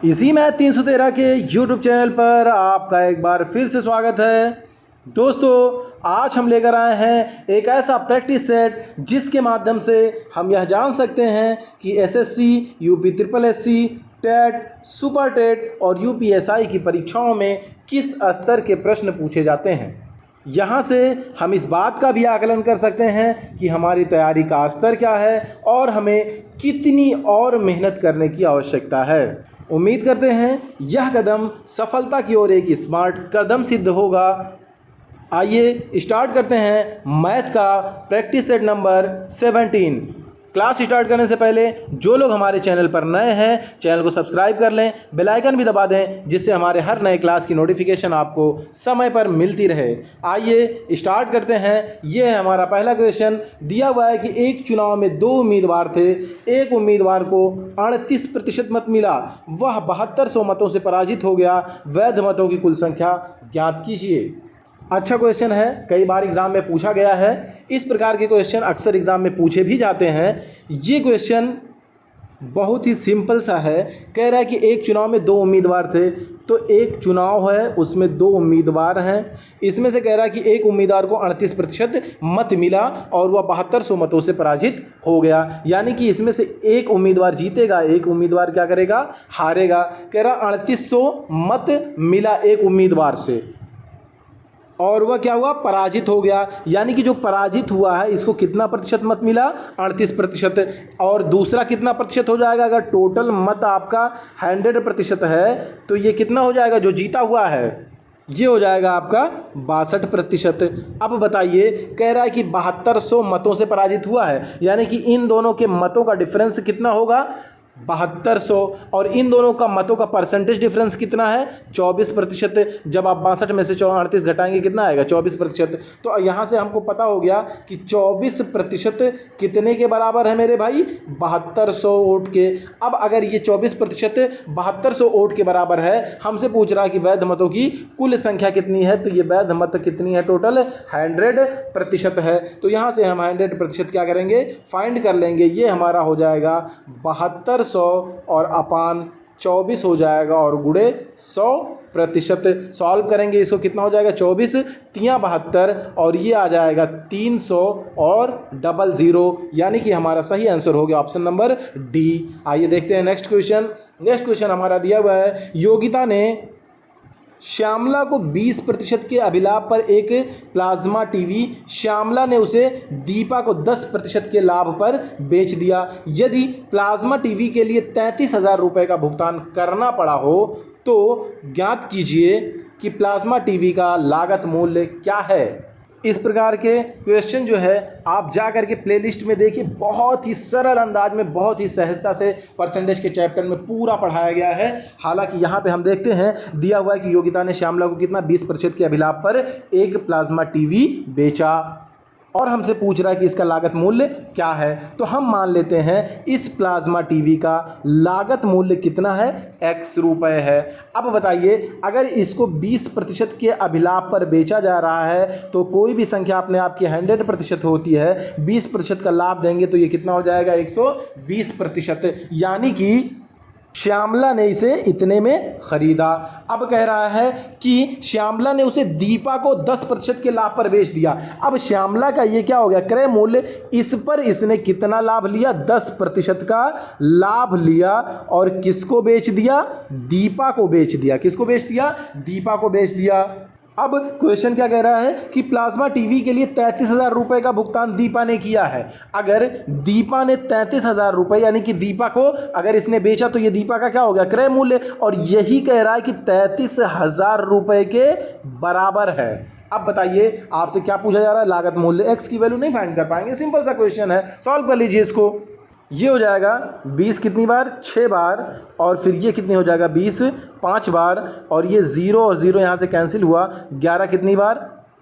इसी मैथ 313 के YouTube channel पर आपका एक बार फिर से स्वागत है। दोस्तों, आज हम लेकर आए हैं एक ऐसा प्रैक्टिस सेट जिसके माध्यम से हम यह जान सकते हैं कि SSC, UP triple SC, TET, super TET और यूपीएसआई की परीक्षाओं में किस स्तर के प्रश्न पूछे जाते हैं। यहाँ से हम इस बात का भी आकलन कर सकते हैं कि हमारी तैयारी का स्तर क्या है और हमें कितनी और मेहनत करने की आवश्यकता है। उम्मीद करते हैं यह कदम सफलता की ओर एक स्मार्ट कदम सिद्ध होगा। आइए स्टार्ट करते हैं मैथ का practice set number 17। Class start करने से पहले जो लोग हमारे चैनल पर नए हैं, चैनल को सब्सक्राइब कर लें, बेल आइकन भी दबा दें जिससे हमारे हर नए क्लास की नोटिफिकेशन आपको समय पर मिलती रहे। आइए स्टार्ट करते हैं। ये है हमारा पहला क्वेश्चन। दिया हुआ है कि एक चुनाव में 2 उम्मीदवार थे। एक उम्मीदवार को 38% मत मिला, वह 7200 मतों से पराजित हो गया। वैध मतों की कुल संख्या ज्ञात कीजिए। अच्छा क्वेश्चन है, कई बार एग्जाम में पूछा गया है। इस प्रकार के क्वेश्चन अक्सर एग्जाम में पूछे भी जाते हैं। ये क्वेश्चन बहुत ही सिंपल सा है। कह रहा है कि एक चुनाव में 2 उम्मीदवार थे, तो एक चुनाव है उसमें 2 उम्मीदवार हैं। इसमें से कह रहा है कि एक उम्मीदवार को 38% मत मिला और वह 7200 मतों से पराजित हो गया। यानी कि इसमें से एक उम्मीदवार जीतेगा, एक उम्मीदवार क्या करेगा, हारेगा। कह रहा 3800 मत मिला एक उम्मीदवार से और वह क्या हुआ, पराजित हो गया। यानी कि जो पराजित हुआ है इसको कितना प्रतिशत मत मिला, 38%। और दूसरा कितना प्रतिशत हो जाएगा, अगर टोटल मत आपका 100% है तो ये कितना हो जाएगा, जो जीता हुआ है ये हो जाएगा आपका 62%। अब बताइए, कह रहा है कि 7200 मतों से पराजित हुआ है, यानी कि इन दोनों के मतों का डिफरेंस कितना होगा, 7200। और इन दोनों का मतों का परसेंटेज डिफरेंस कितना है, 24%। जब आप 62 में से 38 घटाएंगे कितना आएगा, 24%। तो यहाँ से हमको पता हो गया कि 24% कितने के बराबर है मेरे भाई, 7200 वोट के। अब अगर ये 24% 7200 वोट के बराबर है, हमसे पूछ रहा है कि वैध मतों की कुल संख्या कितनी है, तो ये वैध मत कितनी है, टोटल 100% है। तो यहाँ से हम 100% क्या करेंगे, फाइंड कर लेंगे। ये हमारा हो जाएगा 7200 और अपान 24 हो जाएगा और गुणे 100%। सॉल्व करेंगे इसको, कितना हो जाएगा, 24 तियां 72 और ये आ जाएगा 300 और 00। यानी कि हमारा सही आंसर हो गया ऑप्शन नंबर डी। आइए देखते हैं नेक्स्ट क्वेश्चन। नेक्स्ट क्वेश्चन हमारा दिया हुआ है, योगिता ने श्यामला को 20% के अभिलाभ पर एक प्लाज्मा टीवी, श्यामला ने उसे दीपा को 10% के लाभ पर बेच दिया। यदि प्लाज्मा टीवी के लिए 33,000 रुपये का भुगतान करना पड़ा हो तो ज्ञात कीजिए कि प्लाज्मा टीवी का लागत मूल्य क्या है। इस प्रकार के क्वेश्चन जो है आप जा करके प्लेलिस्ट में देखिए, बहुत ही सरल अंदाज में, बहुत ही सहजता से परसेंटेज के चैप्टर में पूरा पढ़ाया गया है। हालांकि यहाँ पे हम देखते हैं दिया हुआ है कि योगिता ने श्यामला को कितना 20% के अभिलाभ पर एक प्लाज्मा टीवी बेचा और हमसे पूछ रहा है कि इसका लागत मूल्य क्या है। तो हम मान लेते हैं इस प्लाज्मा टीवी का लागत मूल्य कितना है, x रुपये है। अब बताइए, अगर इसको 20% के अभिलाभ पर बेचा जा रहा है तो कोई भी संख्या अपने आप की 100% होती है, 20% का लाभ देंगे तो ये कितना हो जाएगा, 120%। यानी कि श्यामला ने इसे इतने में खरीदा। अब कह रहा है कि श्यामला ने उसे दीपा को 10% के लाभ पर बेच दिया। अब श्यामला का ये क्या हो गया, क्रय मूल्य, इस पर इसने कितना लाभ लिया, 10% का लाभ लिया और किसको बेच दिया, दीपा को बेच दिया। किसको बेच दिया, दीपा को बेच दिया। अब क्वेश्चन क्या कह रहा है कि प्लाज्मा टीवी के लिए 33,000 रुपये का भुगतान दीपा ने किया है। अगर दीपा ने 33,000 रुपये, यानी कि दीपा को अगर इसने बेचा तो ये दीपा का क्या हो गया, क्रय मूल्य, और यही कह रहा है कि 33,000 रुपये के बराबर है। अब बताइए आपसे क्या पूछा जा रहा है, लागत मूल्य, एक्स की वैल्यू नहीं फाइंड कर पाएंगे, सिंपल सा क्वेश्चन है, सॉल्व कर लीजिए इसको। ये हो जाएगा 20 कितनी बार, 6 बार, और फिर ये कितनी हो जाएगा 20 5 बार, और ये 0 और 0 यहाँ से कैंसिल हुआ, 11 कितनी बार,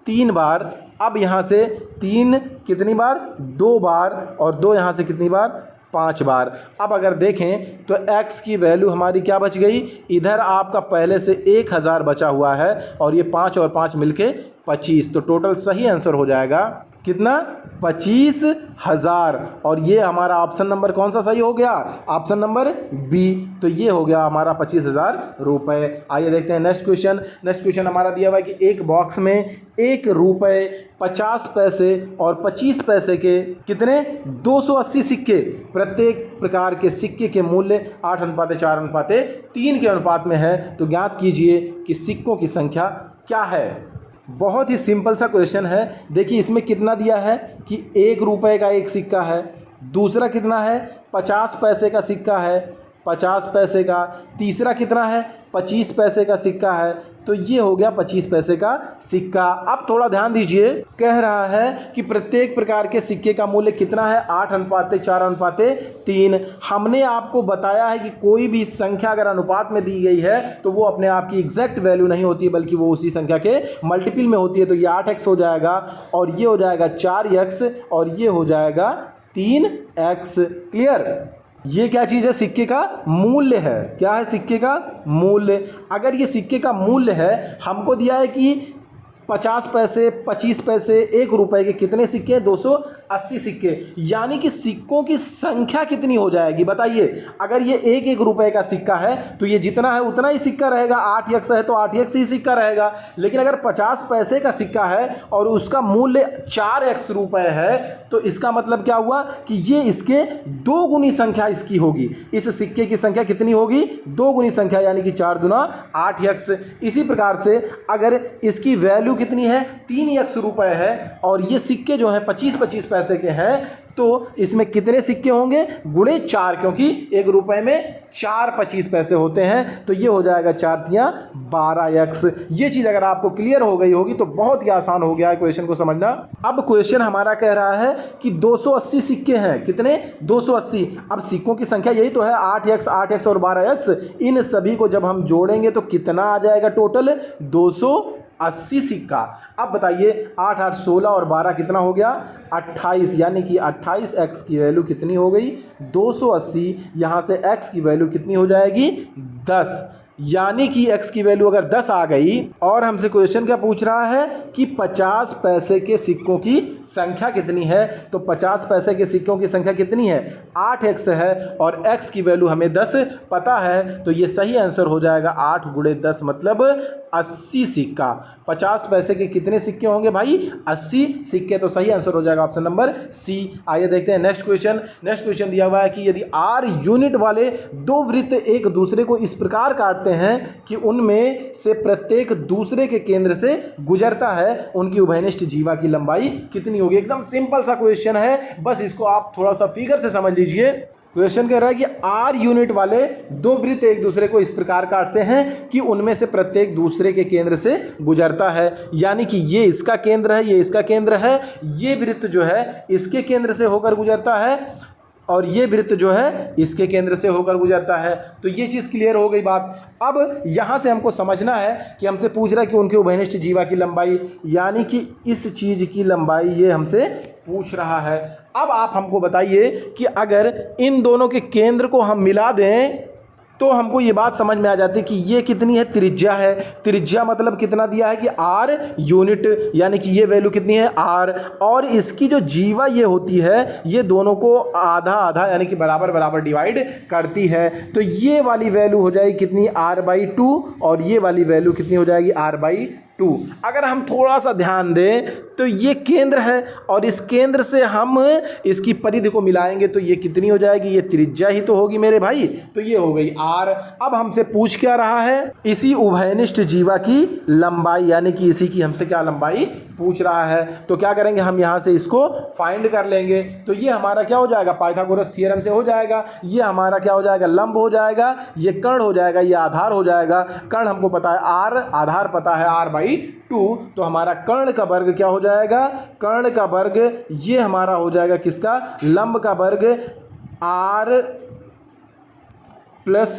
3 बार। अब यहाँ से 3 कितनी बार, 2 बार, और 2 यहाँ से कितनी बार, 5 बार। अब अगर देखें तो x की वैल्यू हमारी क्या बच गई, इधर आपका पहले से 1000 बचा हुआ है और ये 5 और 5 मिलके 25। तो टोटल सही आंसर हो जाएगा कितना 25,000। और ये हमारा ऑप्शन नंबर कौन सा सही हो गया? Option number B. तो ये हो गया हमारा 25,000 रुपये। आइए देखते हैं नेक्स्ट क्वेश्चन। नेक्स्ट क्वेश्चन हमारा दिया हुआ है कि एक बॉक्स में 1 रुपये 50 पैसे और 25 पैसे के कितने 280 सिक्के, प्रत्येक प्रकार के सिक्के के मूल्य 8:4:3 के अनुपात में है। तो ज्ञात कीजिए कि सिक्कों की संख्या क्या है। बहुत ही सिंपल सा क्वेश्चन है। देखिए इसमें कितना दिया है कि 1 रुपये का एक सिक्का है, दूसरा कितना है 50 पैसे का सिक्का है, 50 पैसे का, तीसरा कितना है 25 पैसे का सिक्का है। तो ये हो गया 25 पैसे का सिक्का। अब थोड़ा ध्यान दीजिए, कह रहा है कि प्रत्येक प्रकार के सिक्के का मूल्य कितना है 8:4:3। हमने आपको बताया है कि कोई भी संख्या अगर अनुपात में दी गई है तो वो अपने आप की एग्जैक्ट वैल्यू नहीं होती है, बल्कि वो उसी संख्या के मल्टीपल में होती है। तो ये 8x हो जाएगा और ये हो जाएगा 4x और ये हो जाएगा 3x। क्लियर? ये क्या चीज़ है? सिक्के का मूल्य है। क्या है? सिक्के का मूल्य। अगर ये सिक्के का मूल्य है, हमको दिया है कि 50 पैसे 25 पैसे 1 रुपए के कितने सिक्के हैं 280 सिक्के, यानी कि सिक्कों की संख्या कितनी हो जाएगी बताइए। अगर ये 1 रुपए का सिक्का है तो ये जितना है उतना ही सिक्का रहेगा, 8x है तो 8x ही सिक्का रहेगा। लेकिन अगर 50 पैसे का सिक्का है और उसका मूल्य 4x रुपए है तो इसका मतलब क्या हुआ कि ये इसके 2 गुनी संख्या इसकी होगी। इस सिक्के की संख्या कितनी होगी? 2 गुनी संख्या, यानी कि 4 दूना 8x। इसी प्रकार से अगर इसकी वैल्यू कितनी है 3x रुपए है और ये सिक्के जो हैं 25-25 पैसे के हैं, तो इसमें कितने सिक्के होंगे? गुणे 4, क्योंकि 1 रुपए में 4 25 पैसे होते हैं। तो ये हो जाएगा 4×3=12x। ये चीज़ अगर आपको क्लियर हो गई होगी तो बहुत ही आसान हो गया है क्वेश्चन को समझना। अब क्वेश्चन हमारा कह रहा है कि 280 सिक्के हैं। कितने? 280। अब सिक्कों की संख्या यही तो है 8x 8x और 12x। इन सभी को जब हम जोड़ेंगे तो कितना आ जाएगा टोटल? 280 सिक्का। अब बताइए 8 8 16 और 12 कितना हो गया? 28, यानी कि 28x की वैल्यू कितनी हो गई? 280। यहाँ से x की वैल्यू कितनी हो जाएगी? 10, यानी कि x की वैल्यू अगर 10 आ गई। और हमसे क्वेश्चन क्या पूछ रहा है कि 50 पैसे के सिक्कों की संख्या कितनी है। तो 50 पैसे के सिक्कों की संख्या कितनी है? 8x है और x की वैल्यू हमें 10 पता है। तो ये सही आंसर हो जाएगा 8 × 10 मतलब 80 सिक्का। 50 पैसे के कितने सिक्के होंगे भाई? 80 सिक्के। तो सही आंसर हो जाएगा ऑप्शन नंबर सी। आइए देखते हैं नेक्स्ट क्वेश्चन। नेक्स्ट क्वेश्चन दिया हुआ है कि यदि r यूनिट वाले 2 वृत्त एक दूसरे को इस प्रकार काटते हैं कि उनमें से प्रत्येक दूसरे के केंद्र से गुजरता है, उनकी उभयनिष्ठ जीवा की लंबाई कितनी होगी। एकदम सिंपल सा क्वेश्चन है, बस इसको आप थोड़ा सा फिगर से समझ लीजिए। क्वेश्चन कह रहा है कि r यूनिट वाले 2 वृत्त एक दूसरे को इस प्रकार काटते हैं कि उनमें से प्रत्येक दूसरे के केंद्र से गुजरता है, यानी कि ये इसका केंद्र है, ये इसका केंद्र है, ये वृत्त जो है इसके केंद्र से होकर गुजरता है और ये वृत्त जो है इसके केंद्र से होकर गुजरता है। तो ये चीज़ क्लियर हो गई बात। अब यहाँ से हमको समझना है कि हमसे पूछ रहा है कि उनके उभयनिष्ठ जीवा की लंबाई, यानी कि इस चीज़ की लंबाई ये हमसे पूछ रहा है। अब आप हमको बताइए कि अगर इन दोनों के केंद्र को हम मिला दें तो हमको ये बात समझ में आ जाती है कि ये कितनी है? त्रिज्या है। त्रिज्या मतलब कितना दिया है कि r यूनिट, यानी कि ये वैल्यू कितनी है? r। और इसकी जो जीवा ये होती है ये दोनों को आधा आधा यानी कि बराबर बराबर डिवाइड करती है। तो ये वाली वैल्यू हो जाएगी कितनी? r/2 और ये वाली वैल्यू कितनी हो जाएगी? r/2। अगर हम थोड़ा सा ध्यान दें तो ये केंद्र है और इस केंद्र से हम इसकी परिधि को मिलाएंगे तो ये कितनी हो जाएगी? ये त्रिज्या ही तो होगी मेरे भाई। तो ये हो गई r। अब हमसे पूछ क्या रहा है? इसी उभयनिष्ठ जीवा की लंबाई, यानी कि इसी की हमसे क्या लंबाई पूछ रहा है। तो क्या करेंगे हम यहाँ से इसको फाइंड कर लेंगे। तो ये हमारा क्या हो जाएगा? पाइथागोरस थ्योरम से हो जाएगा। ये हमारा क्या हो जाएगा? लंब हो जाएगा। ये कर्ण हो जाएगा, ये आधार हो जाएगा। कर्ण हमको पता है r, आधार पता है r/2। तो हमारा कर्ण का वर्ग क्या हो जाएगा? कर्ण का वर्ग ये हमारा हो जाएगा किसका? लंब का वर्ग r प्लस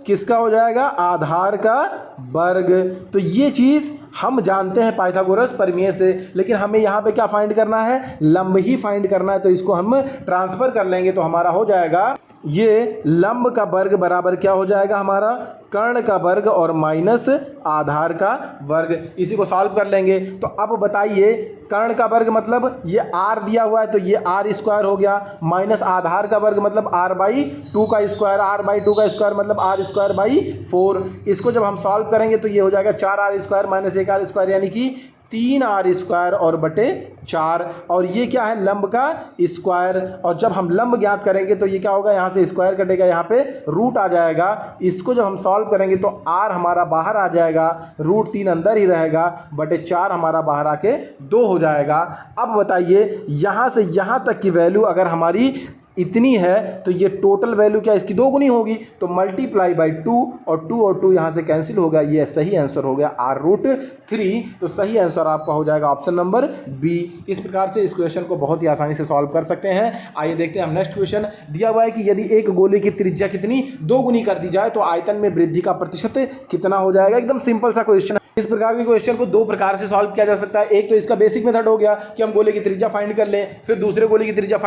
किसका हो जाएगा? आधार का वर्ग। तो ये चीज़ हम जानते हैं पाइथागोरस प्रमेय से, लेकिन हमें यहाँ पे क्या फाइंड करना है? लंब ही फाइंड करना है। तो इसको हम ट्रांसफर कर लेंगे तो हमारा हो जाएगा ये लंब का वर्ग बराबर क्या हो जाएगा हमारा? कर्ण का वर्ग और माइनस आधार का वर्ग। इसी को सॉल्व कर लेंगे। तो अब बताइए, कर्ण का वर्ग मतलब ये r दिया हुआ है तो ये r स्क्वायर हो गया, माइनस आधार का वर्ग मतलब r/2 का स्क्वायर, r/2 का स्क्वायर मतलब r²/4। इसको जब हम सॉल्व करेंगे तो ये हो जाएगा 4r² माइनस 1r स्क्वायर, यानी कि 3r² और बटे 4। और ये क्या है, लंब का स्क्वायर। और जब हम लंब ज्ञात करेंगे तो ये क्या होगा, यहाँ से स्क्वायर कटेगा, यहाँ पे रूट आ जाएगा। इसको जब हम सॉल्व करेंगे तो r हमारा बाहर आ जाएगा, √3 अंदर ही रहेगा, बटे 4 हमारा बाहर आके 2 हो जाएगा। अब बताइए, यहाँ से यहाँ तक की वैल्यू अगर हमारी इतनी है तो ये टोटल वैल्यू क्या इसकी 2 गुनी होगी, तो मल्टीप्लाई बाई 2 और 2 और 2 यहाँ से कैंसिल होगा। ये सही आंसर हो गया r√3। तो सही आंसर आपका हो जाएगा ऑप्शन नंबर बी। इस प्रकार से इस क्वेश्चन को बहुत ही आसानी से सॉल्व कर सकते हैं। आइए देखते हैं हम नेक्स्ट क्वेश्चन। दिया हुआ है कि यदि एक गोले की त्रिज्या कितनी 2 गुनी कर दी जाए तो आयतन में वृद्धि का प्रतिशत कितना हो जाएगा। एकदम सिंपल सा क्वेश्चन। इस प्रकार के क्वेश्चन को 2 प्रकार से सॉल्व किया जा सकता है। एक तो इसका बेसिक मेथड हो गया कि हम गोले की त्रिज्या फाइंड कर लें, फिर दूसरे गोले की त्रिज्या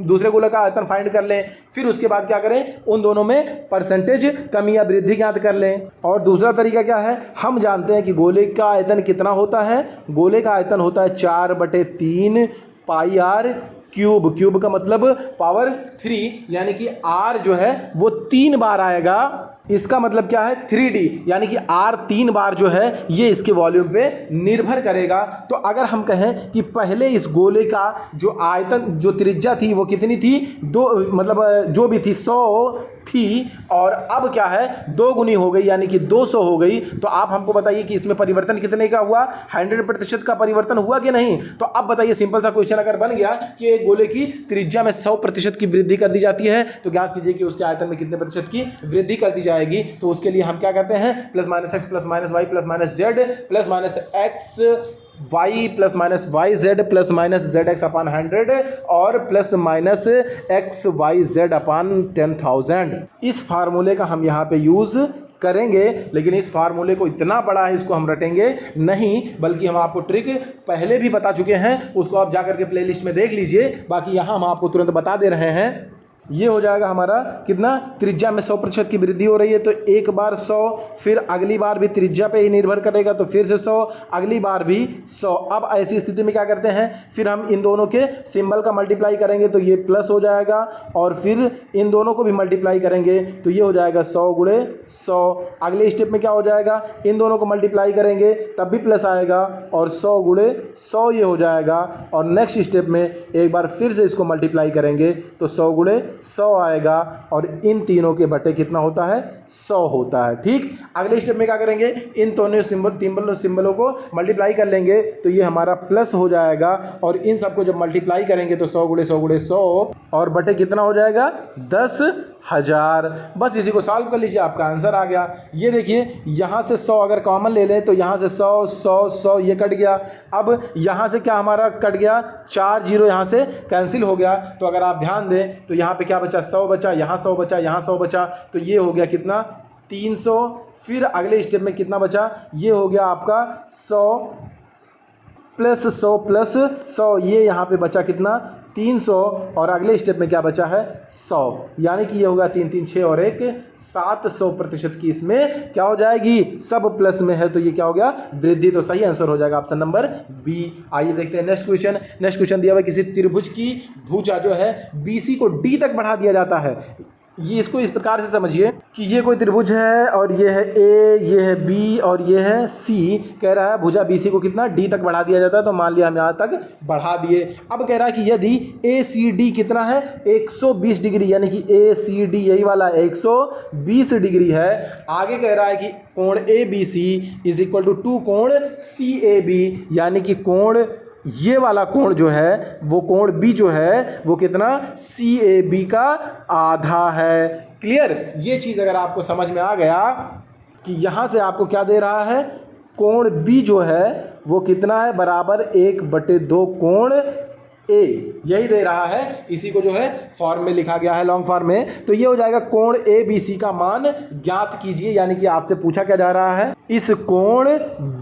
दूसरे गोले का आयतन फाइंड कर लें, फिर उसके बाद क्या करें, उन दोनों में परसेंटेज कमी या वृद्धि ज्ञात कर लें। और दूसरा तरीका क्या है, हम जानते हैं कि गोले का आयतन कितना होता है, गोले का आयतन होता है 4/3 πr क्यूब। क्यूब का मतलब पावर 3, यानी कि r जो है वो 3 बार आएगा। इसका मतलब क्या है, 3D, यानी कि r 3 बार जो है ये इसके वॉल्यूम पे निर्भर करेगा। तो अगर हम कहें कि पहले इस गोले का जो आयतन, जो त्रिज्या थी वो कितनी थी, 2 मतलब जो भी थी 100 थी, और अब क्या है 2 गुनी हो गई, यानी कि 200 हो गई। तो आप हमको बताइए कि इसमें परिवर्तन कितने का हुआ, 100% का परिवर्तन हुआ कि नहीं। तो अब बताइए, सिंपल सा क्वेश्चन अगर बन गया कि एक गोले की त्रिज्या में 100% की वृद्धि कर दी जाती है तो ज्ञात कीजिए कि उसके आयतन में कितने प्रतिशत की वृद्धि कर दी जाएगी। तो उसके लिए हम क्या करते हैं, +-x +-y +-z +-xy +-yz +-zx/100 और +-xyz/10,000। इस फार्मूले का हम यहाँ पे यूज करेंगे, लेकिन इस फार्मूले को इतना बड़ा है इसको हम रटेंगे नहीं, बल्कि हम आपको ट्रिक पहले भी बता चुके हैं, उसको आप जाकर के प्लेलिस्ट में देख लीजिए। बाकी यहाँ हम आपको तुरंत बता दे रहे हैं। ये हो जाएगा हमारा कितना, त्रिज्या में 100% की वृद्धि हो रही है तो एक बार 100, फिर अगली बार भी त्रिज्या पे ही निर्भर करेगा तो फिर से 100, अगली बार भी 100। अब ऐसी स्थिति में क्या करते हैं, फिर हम इन दोनों के सिंबल का मल्टीप्लाई करेंगे तो ये प्लस हो जाएगा, और फिर इन दोनों को भी मल्टीप्लाई करेंगे तो ये हो जाएगा 100×100। अगले स्टेप में क्या हो जाएगा, इन दोनों को मल्टीप्लाई करेंगे तब भी प्लस आएगा और 100×100 ये हो जाएगा। और नेक्स्ट स्टेप में एक बार फिर से इसको मल्टीप्लाई करेंगे तो 100×100 आएगा, और इन तीनों के बटे कितना होता है, 100 होता है। ठीक, अगले स्टेप में क्या करेंगे, इन दोनों सिंबलों को मल्टीप्लाई कर लेंगे तो ये हमारा प्लस हो जाएगा, और इन सबको जब मल्टीप्लाई करेंगे तो 100×100 और बटे कितना हो जाएगा, 10,000। बस इसी को सॉल्व कर लीजिए, आपका आंसर आ गया। ये देखिए, यहाँ से 100 अगर कॉमन ले लें तो यहाँ से 100 100 100 ये कट गया। अब यहाँ से क्या हमारा कट गया, 4 0 यहाँ से कैंसिल हो गया। तो अगर आप ध्यान दें तो यहाँ पे क्या बचा, 100 बचा, यहाँ 100 बचा, यहाँ 100 बचा, तो ये हो गया कितना, 300। फिर अगले स्टेप में कितना बचा, ये हो गया आपका 100 + 100 + 100, ये यहाँ पे बचा कितना, 300। और अगले स्टेप में क्या बचा है, 100, यानी कि ये होगा 3 3 6 और 1 700% की इसमें क्या हो जाएगी, सब प्लस में है तो ये क्या हो गया, वृद्धि। तो सही आंसर हो जाएगा ऑप्शन नंबर बी। आइए देखते हैं नेक्स्ट क्वेश्चन। नेक्स्ट क्वेश्चन दिया हुआ है, किसी त्रिभुज की भुजा जो है BC को D तक बढ़ा दिया जाता है। ये इसको इस प्रकार से समझिए कि ये कोई त्रिभुज है और ये है A, ये है B और ये है C। कह रहा है भुजा BC को कितना, D तक बढ़ा दिया जाता है। तो मान लिया हम यहाँ तक बढ़ा दिए। अब कह रहा है कि यदि ACD कितना है, 120 डिग्री, यानी कि ACD यही वाला 120 डिग्री है। आगे कह रहा है कि कोण ABC = 2 कोण CAB, यानी कि कोण ये वाला कोण जो है वो कोण B जो है वो कितना, CAB का आधा है। क्लियर, ये चीज़ अगर आपको समझ में आ गया कि यहाँ से आपको क्या दे रहा है, कोण B जो है वो कितना है, बराबर 1/2 कोण A। यही दे रहा है, इसी को जो है फॉर्म में लिखा गया है लॉन्ग फॉर्म में। तो ये हो जाएगा कोण ABC का मान ज्ञात कीजिए, यानी कि आपसे पूछा क्या जा रहा है, इस कोण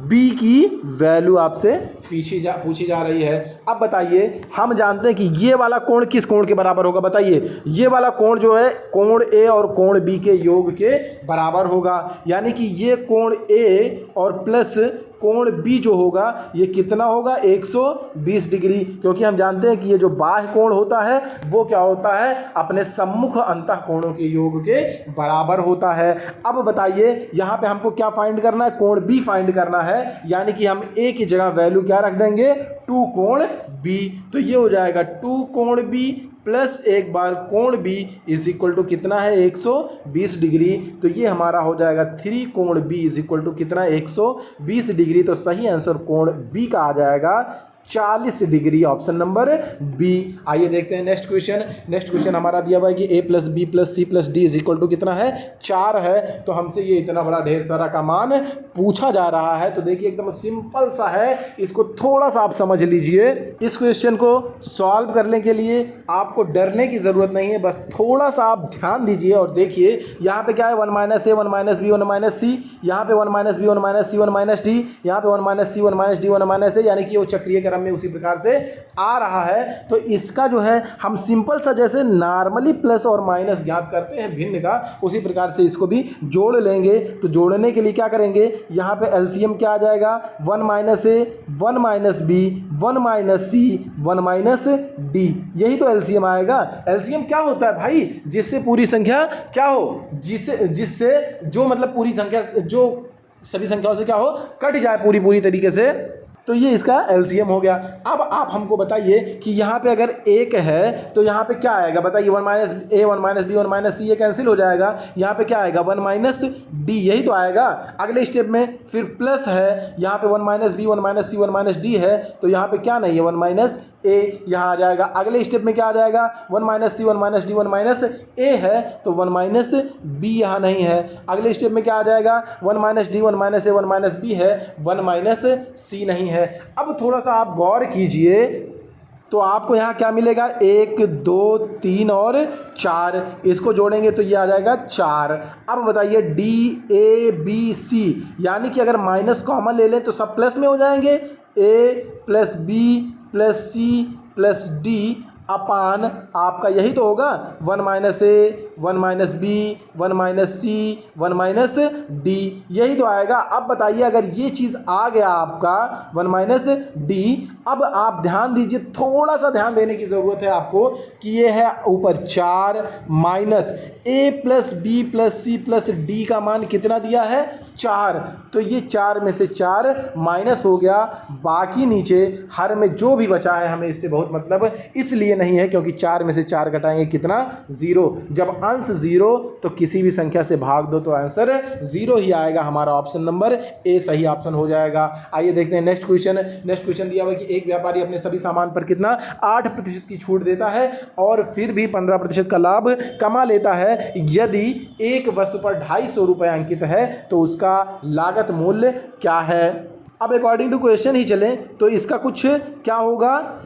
B की वैल्यू आपसे पूछी जा रही है। अब बताइए, हम जानते हैं कि ये वाला कोण किस कोण के बराबर होगा, बताइए। ये वाला कोण जो है कोण A और कोण B के योग के बराबर होगा, यानी कि ये कोण A और प्लस कोण B जो होगा ये कितना होगा, 120 डिग्री, क्योंकि हम जानते हैं कि ये जो बाह्य कोण होता है वो क्या होता है, अपने सम्मुख अंतः कोणों के योग के बराबर होता है। अब बताइए, यहाँ पे हमको क्या फाइंड करना है, कोण B फाइंड करना है, यानी कि हम A की जगह वैल्यू क्या रख देंगे, 2 कोण B। तो ये हो जाएगा 2 कोण B प्लस एक बार कोण B इज इक्वल टू कितना है, 120 डिग्री। तो ये हमारा हो जाएगा 3 कोण B इज इक्वल टू कितना, 120 डिग्री। तो सही आंसर कोण B का आ जाएगा 40 डिग्री, ऑप्शन नंबर बी। आइए देखते हैं नेक्स्ट क्वेश्चन। नेक्स्ट क्वेश्चन हमारा दिया हुआ है कि a plus B plus C plus D is equal to कितना है, 4 है। तो हमसे ये इतना बड़ा ढेर सारा का मान पूछा जा रहा है। तो देखिए एकदम सिंपल सा है, इसको थोड़ा सा आप समझ लीजिए। इस क्वेश्चन को सॉल्व करने के लिए आपको डरने की ज़रूरत नहीं है, बस थोड़ा सा आप ध्यान दीजिए और देखिए यहाँ पे क्या है, 1 minus A 1 minus B 1 minus सी, यहाँ पे 1 minus B 1 minus C 1 minus D, यहाँ पे 1 minus C 1 minus D 1 minus ए, यानी कि वो चक्रीय क्रम में उसी प्रकार से आ रहा है। तो इसका जो है हम सिंपल सा जैसे नॉर्मली प्लस और माइनस ज्ञात करते हैं भिन्न का, उसी प्रकार से इसको भी जोड़ लेंगे। तो जोड़ने के लिए क्या करेंगे, यहाँ पे एलसीएम क्या आ जाएगा, 1 minus A 1 minus B 1 minus C 1 minus D, यही तो एलसीएम आएगा। एलसीएम क्या होता है भाई, जिससे पूरी संख्या क्या हो, जिससे जो मतलब पूरी संख्या जो सभी संख्याओं से क्या हो, कट जाए पूरी तरीके से। तो ये इसका एलसीएम हो गया। अब आप हमको बताइए कि यहाँ पे अगर एक है तो यहाँ पे क्या आएगा, बताइए। 1 minus A 1 minus B 1 minus सी, ये कैंसिल हो जाएगा। यहाँ पे क्या आएगा, 1 माइनस डी, यही तो आएगा। अगले स्टेप में फिर प्लस है, यहाँ पे 1 minus B 1 minus C 1 minus D है, तो यहाँ पे क्या नहीं है, 1 माइनस ए यहाँ आ जाएगा। अगले स्टेप में क्या आ जाएगा, 1 minus C 1 minus D 1 minus ए है, तो 1 माइनस बी यहाँ नहीं है। अगले स्टेप में क्या आ जाएगा, 1 minus D 1 minus A 1 minus B है, 1 माइनस सी नहीं है। अब थोड़ा सा आप गौर कीजिए, तो आपको यहाँ क्या मिलेगा, 1 2 3 और 4, इसको जोड़ेंगे तो ये आ जाएगा 4। अब बताइए डी ए बी सी, यानी कि अगर माइनस कॉमन ले लें तो सब प्लस में हो जाएंगे, A plus B plus C plus D अपान आपका यही तो होगा, 1 minus A 1 minus B 1 minus C 1 minus D, यही तो आएगा। अब बताइए अगर ये चीज़ आ गया आपका 1 माइनस डी, अब आप ध्यान दीजिए, थोड़ा सा ध्यान देने की ज़रूरत है आपको कि ये है ऊपर 4 minus A plus B plus C plus D का मान कितना दिया है, 4। तो ये 4 में से 4 माइनस हो गया, बाकी नीचे हर में जो भी बचा है हमें इससे बहुत मतलब इसलिए नहीं है क्योंकि 4 में से 4 घटाएंगे कितना, 0। जब अंश 0 तो किसी भी संख्या से भाग दो तो आंसर 0 ही आएगा। हमारा ऑप्शन नंबर ए सही ऑप्शन हो जाएगा। आइए देखते हैं नेक्स्ट क्वेश्चन। नेक्स्ट क्वेश्चन दिया हुआ है कि एक व्यापारी अपने सभी सामान पर कितना 8% की छूट देता है और फिर भी 15% का लाभ कमा लेता है। यदि एक वस्तु पर 250 रुपये अंकित है तो उसका लागत मूल्य क्या है। अब अकॉर्डिंग टू क्वेश्चन ही चलें तो इसका कुछ क्या होगा,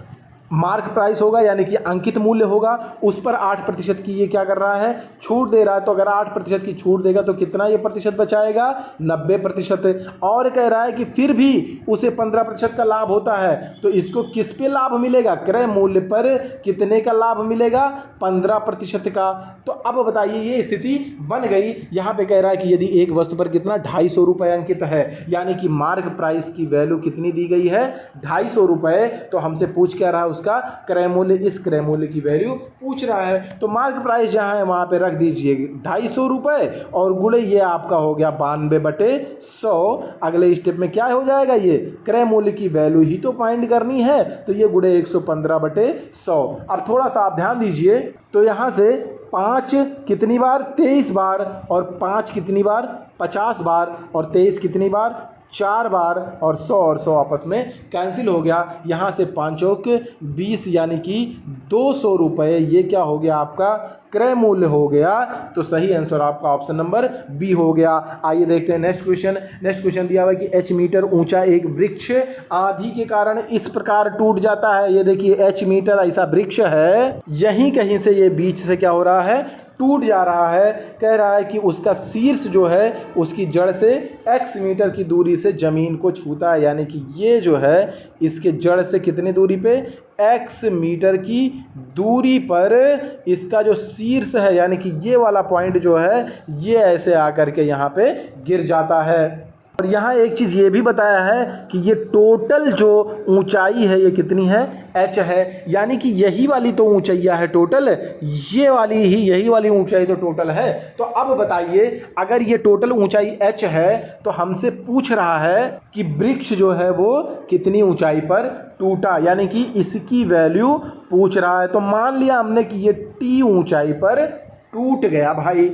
मार्क प्राइस होगा, यानी कि अंकित मूल्य होगा, उस पर 8% की ये क्या कर रहा है, छूट दे रहा है। तो अगर 8% की छूट देगा तो कितना ये प्रतिशत बचाएगा, 90%। और कह रहा है कि फिर भी उसे 15% का लाभ होता है, तो इसको किस पे लाभ मिलेगा, क्रय मूल्य पर कितने का लाभ मिलेगा, 15% का। तो अब बताइए ये स्थिति बन गई। यहाँ पे कह रहा है कि यदि एक वस्तु पर कितना 250 रुपये अंकित है, यानी कि मार्क प्राइस की वैल्यू कितनी दी गई है, 250 रुपये। तो हमसे पूछ क्या रहा है, उसका क्रय मूल्य, इस क्रय मूल्य की वैल्यू पूछ रहा है। तो मार्क प्राइस जहां है वहां पे रख दीजिए 250 रुपये और गुणे ये आपका हो गया 92/100। अगले स्टेप में क्या हो जाएगा, ये क्रय मूल्य की वैल्यू ही तो फाइंड करनी है, तो ये गुणे 115/100। अब थोड़ा सा आप ध्यान दीजिए, तो यहां से 5 कितनी बार, 23 बार, और 5 कितनी बार, 50 बार, और 23 कितनी बार, 4 बार, और 100 आपस में कैंसिल हो गया। यहाँ से 5 चौक 20, यानी कि 200 रुपये, ये क्या हो गया आपका क्रय मूल्य हो गया। तो सही आंसर आपका ऑप्शन नंबर बी हो गया। आइए देखते हैं नेक्स्ट क्वेश्चन। नेक्स्ट क्वेश्चन दिया हुआ है कि h मीटर ऊंचा एक वृक्ष आंधी के कारण इस प्रकार टूट जाता है। ये देखिए h मीटर ऐसा वृक्ष है, यहीं कहीं से ये बीच से क्या हो रहा है, टूट जा रहा है। कह रहा है कि उसका शीर्ष जो है उसकी जड़ से x मीटर की दूरी से जमीन को छूता है, यानी कि ये जो है इसके जड़ से कितनी दूरी पे, x मीटर की दूरी पर इसका जो शीर्ष है यानी कि ये वाला पॉइंट जो है ये ऐसे आकर के यहाँ पे गिर जाता है। और यहाँ एक चीज़ ये भी बताया है कि ये टोटल जो ऊंचाई है ये कितनी है, h है, यानी कि यही वाली तो ऊंचाइयाँ है टोटल, ये वाली ही यही वाली ऊंचाई तो टोटल है। तो अब बताइए अगर ये टोटल ऊंचाई h है तो हमसे पूछ रहा है कि वृक्ष जो है वो कितनी ऊंचाई पर टूटा, यानी कि इसकी वैल्यू पूछ रहा है। तो मान लिया हमने कि ये t ऊंचाई पर टूट गया भाई।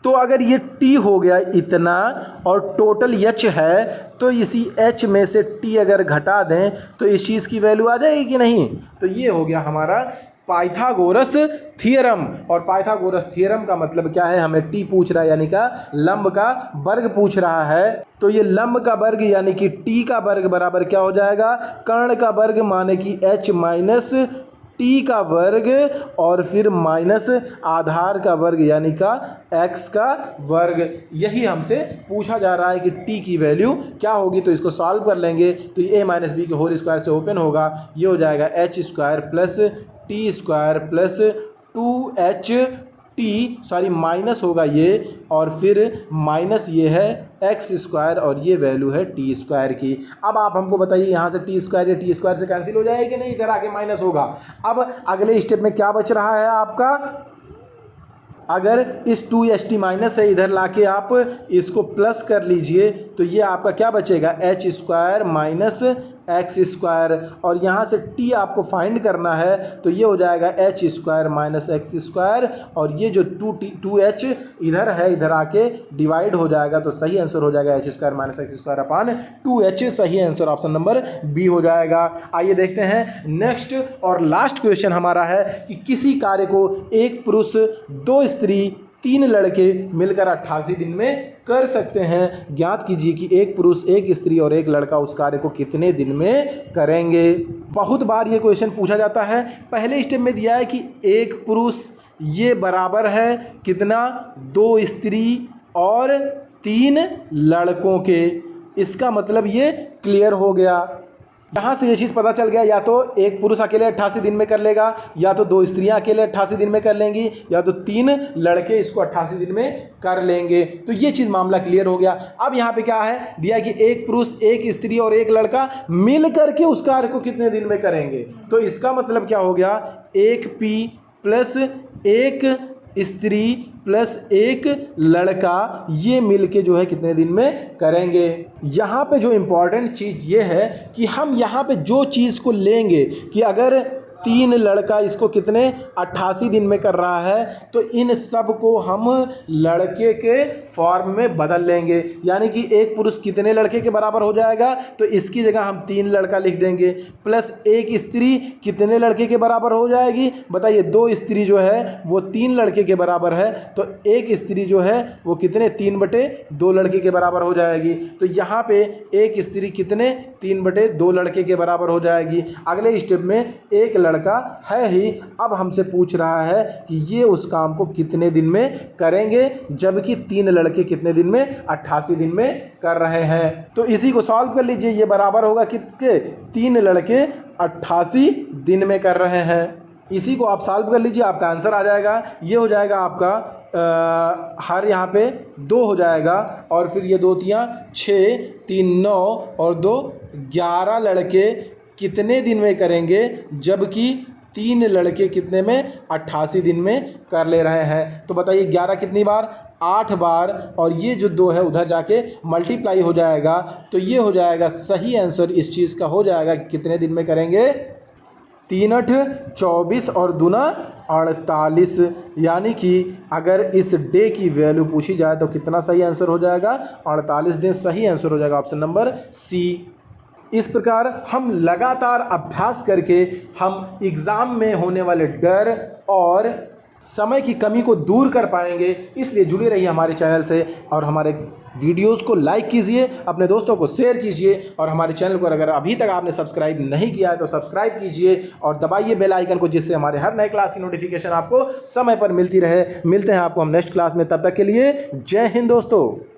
तो अगर ये t हो गया इतना और टोटल h है तो इसी h में से t अगर घटा दें तो इस चीज़ की वैल्यू आ जाएगी कि नहीं। तो ये हो गया हमारा पाइथागोरस थ्योरम। और पाइथागोरस थ्योरम का मतलब क्या है, हमें t पूछ रहा है यानी का लंब का वर्ग पूछ रहा है। तो ये लंब का वर्ग यानी कि t का वर्ग बराबर क्या हो जाएगा, कर्ण का वर्ग माने कि h माइनस t का वर्ग और फिर माइनस आधार का वर्ग यानी का x का वर्ग। यही हमसे पूछा जा रहा है कि t की वैल्यू क्या होगी। तो इसको सॉल्व कर लेंगे तो ये a माइनस बी के होल स्क्वायर से ओपन होगा, ये हो जाएगा h square plus T square plus 2h sorry minus होगा ये और फिर माइनस ये है एक्स स्क्वायर और ये वैल्यू है टी स्क्वायर की। अब आप हमको बताइए यहाँ से टी स्क्वायर या टी स्क्वायर से कैंसिल हो जाएगा कि नहीं, इधर आके माइनस होगा। अब अगले स्टेप में क्या बच रहा है आपका, अगर इस 2ht माइनस है इधर लाके आप इसको प्लस कर लीजिए तो ये आपका क्या बचेगा, H square minus x square. और यहाँ से t आपको फाइंड करना है तो ये हो जाएगा H square minus x square और ये जो 2h इधर है इधर आके डिवाइड हो जाएगा। तो सही आंसर हो जाएगा H square minus x square upon 2h। सही आंसर ऑप्शन नंबर बी हो जाएगा। आइए देखते हैं नेक्स्ट और लास्ट क्वेश्चन हमारा है कि किसी कार्य को एक पुरुष 2 स्त्री 3 लड़के मिलकर 88 दिन में कर सकते हैं। ज्ञात कीजिए कि एक पुरुष एक स्त्री और एक लड़का उस कार्य को कितने दिन में करेंगे। बहुत बार ये क्वेश्चन पूछा जाता है। पहले स्टेप में दिया है कि एक पुरुष ये बराबर है कितना, 2 स्त्री और 3 लड़कों के। इसका मतलब ये क्लियर हो गया। यहाँ से ये चीज़ पता चल गया, या तो एक पुरुष अकेले 88 दिन में कर लेगा, या तो 2 स्त्रियाँ अकेले 88 दिन में कर लेंगी, या तो 3 लड़के इसको 88 दिन में कर लेंगे। तो ये चीज़ मामला क्लियर हो गया। अब यहाँ पे क्या है दिया कि एक पुरुष एक स्त्री और एक लड़का मिल करके उस कार्य को कितने दिन में करेंगे। तो इसका मतलब क्या हो गया, एक P प्लस एक स्त्री प्लस एक लड़का ये मिलके जो है कितने दिन में करेंगे। यहाँ पे जो इम्पोर्टेंट चीज़ ये है कि हम यहाँ पे जो चीज़ को लेंगे कि अगर 3 लड़का इसको कितने 88 दिन में कर रहा है तो इन सब को हम लड़के के फॉर्म में बदल लेंगे। यानी कि एक पुरुष कितने लड़के के बराबर हो जाएगा, तो इसकी जगह हम 3 लड़का लिख देंगे, प्लस एक स्त्री कितने लड़के के बराबर हो जाएगी, बताइए 2 स्त्री जो है वो 3 लड़के के बराबर है, तो एक स्त्री जो है वो कितने 3/2 लड़के के बराबर हो जाएगी। तो यहाँ पे एक स्त्री कितने 3/2 लड़के के बराबर हो जाएगी। अगले स्टेप में एक लड़का है ही, अब हमसे पूछ रहा है कि ये उस काम को कितने दिन में करेंगे, जबकि 3 लड़के कितने दिन में 88 दिन में कर रहे हैं। तो इसी को सॉल्व कर लीजिए, ये बराबर होगा कितने, 3 लड़के 88 दिन में कर रहे हैं। इसी को आप सॉल्व कर लीजिए, आपका आंसर आ जाएगा। ये हो जाएगा आपका हर यहाँ पे 2 हो जाएगा और फिर ये 2 3 6 3 9 और 2 11 लड़के कितने दिन में करेंगे, जबकि 3 लड़के कितने में 88 दिन में कर ले रहे हैं। तो बताइए 11 कितनी बार, 8 बार, और ये जो 2 है उधर जाके मल्टीप्लाई हो जाएगा। तो ये हो जाएगा सही आंसर इस चीज़ का हो जाएगा कि कितने दिन में करेंगे, 3 8 24 और 2 48। यानी कि अगर इस डे की वैल्यू पूछी जाए तो कितना सही आंसर हो जाएगा, 48 दिन सही आंसर हो जाएगा ऑप्शन नंबर सी। इस प्रकार हम लगातार अभ्यास करके हम एग्ज़ाम में होने वाले डर और समय की कमी को दूर कर पाएंगे। इसलिए जुड़े रहिए हमारे चैनल से और हमारे वीडियोस को लाइक कीजिए, अपने दोस्तों को शेयर कीजिए और हमारे चैनल को अगर अभी तक आपने सब्सक्राइब नहीं किया है तो सब्सक्राइब कीजिए और दबाइए बेल आइकन को, जिससे हमारे हर नए क्लास की नोटिफिकेशन आपको समय पर मिलती रहे। मिलते हैं आपको हम नेक्स्ट क्लास में, तब तक के लिए जय हिंद दोस्तों।